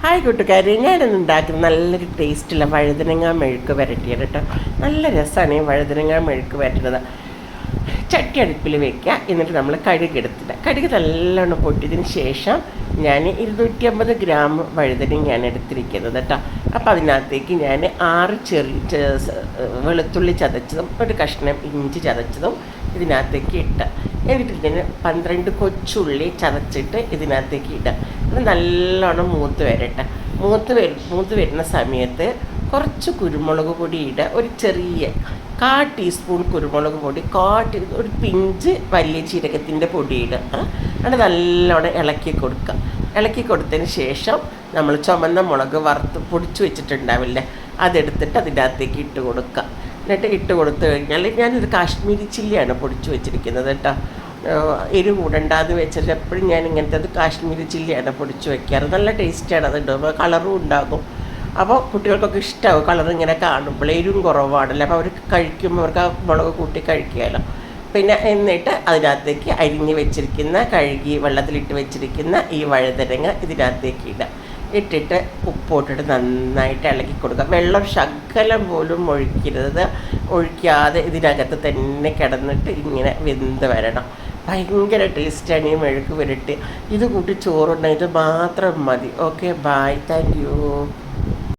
Hi കൂട്ടുകാരി, ഞാനിന്ന് ഉണ്ടാക്കുന്ന നല്ലൊരു ടേസ്റ്റുള്ള വഴുതനങ്ങ മെഴുക്ക് വരട്ടിയത് കേട്ടോ. നല്ല രസമാണ് ഈ വഴുതനങ്ങ മെഴുക്ക് വരട്ടുന്നത്. ചട്ടി അടുപ്പിൽ വെക്കുക, എന്നിട്ട് നമ്മൾ കടുകെടുത്തിട്ട് കടുക് നല്ലോണം പൊട്ടിയതിന് ശേഷം ഞാൻ 250 ഗ്രാം വഴുതനങ്ങയാണ് എടുത്തിരിക്കുന്നത് കേട്ടോ. അപ്പോൾ അതിനകത്തേക്ക് ഞാൻ 6 വെളുത്തുള്ളി ചതച്ചതും ഒരു കഷ്ണം ഇഞ്ചി ചതച്ചതും ഇതിനകത്തേക്ക് ഇട്ട്, എന്നിട്ട് ഇതിന് 12 കൊച്ചുള്ളി ചതച്ചിട്ട് ഇതിനകത്തേക്ക് ഇടുക. അത് നല്ലോണം മൂത്ത് വരട്ടെ. മൂത്ത് വരുന്ന സമയത്ത് കുറച്ച് കുരുമുളക് പൊടി ഇടുക. ഒരു ചെറിയ 1/4 ടീസ്പൂൺ കുരുമുളക് പൊടി, ഒരു പിഞ്ച് വലിയ ജീരകത്തിൻ്റെ പൊടി ഇടുക. അത് നല്ലോണം ഇളക്കി കൊടുക്കുക. ഇളക്കി കൊടുത്തതിന് ശേഷം നമ്മൾ ചുമന്ന മുളക് വറുത്ത് പൊടിച്ച് വെച്ചിട്ടുണ്ടാവില്ലേ, അതെടുത്തിട്ട് അതിൻ്റെ അകത്തേക്ക് ഇട്ട് കൊടുക്കുക. എന്നിട്ട് ഇട്ട് കൊടുത്തു കഴിഞ്ഞാൽ ഞാനൊരു കാശ്മീരി ചില്ലിയാണ് പൊടിച്ച് വെച്ചിരിക്കുന്നത് കേട്ടോ. എരിവ് കൂടണ്ടാന്ന് വെച്ചാൽ എപ്പോഴും ഞാൻ ഇങ്ങനത്തെ കാശ്മീരി ചില്ലിയാണ് പൊടിച്ച് വയ്ക്കാറ്. നല്ല ടേസ്റ്റാണ് അത് ഇടുമ്പോൾ, കളറും ഉണ്ടാകും. അപ്പോൾ കുട്ടികൾക്കൊക്കെ ഇഷ്ടമാകും കളർ ഇങ്ങനെ കാണുമ്പോൾ. എരിവും കുറവാണല്ലോ, അപ്പോൾ അവർ കഴിക്കുമ്പോൾ അവർക്ക് ആ മുളക് കൂട്ടി കഴിക്കാമല്ലോ. പിന്നെ എന്നിട്ട് അതിനകത്തേക്ക് അരിഞ്ഞ് വെച്ചിരിക്കുന്ന, കഴുകി വെള്ളത്തിലിട്ട് വെച്ചിരിക്കുന്ന ഈ വഴുതനങ്ങ ഇതിനകത്തേക്ക് ഇടുക. ഇട്ടിട്ട് ഉപ്പോട്ടിട്ട് നന്നായിട്ട് ഇളക്കി കൊടുക്കുക. വെള്ളം ശകലം പോലും ഒഴിക്കാതെ ഇതിനകത്ത് തന്നെ കിടന്നിട്ട് ഇങ്ങനെ വെന്ത് വരണം. ഭയങ്കര ടേസ്റ്റാണ് ഈ മെഴുക്ക് പുരട്ടി. ഇത് കൂട്ടി ചോറുണ്ടെങ്കിൽ ഇത് മാത്രം മതി. Okay, bye, thank U.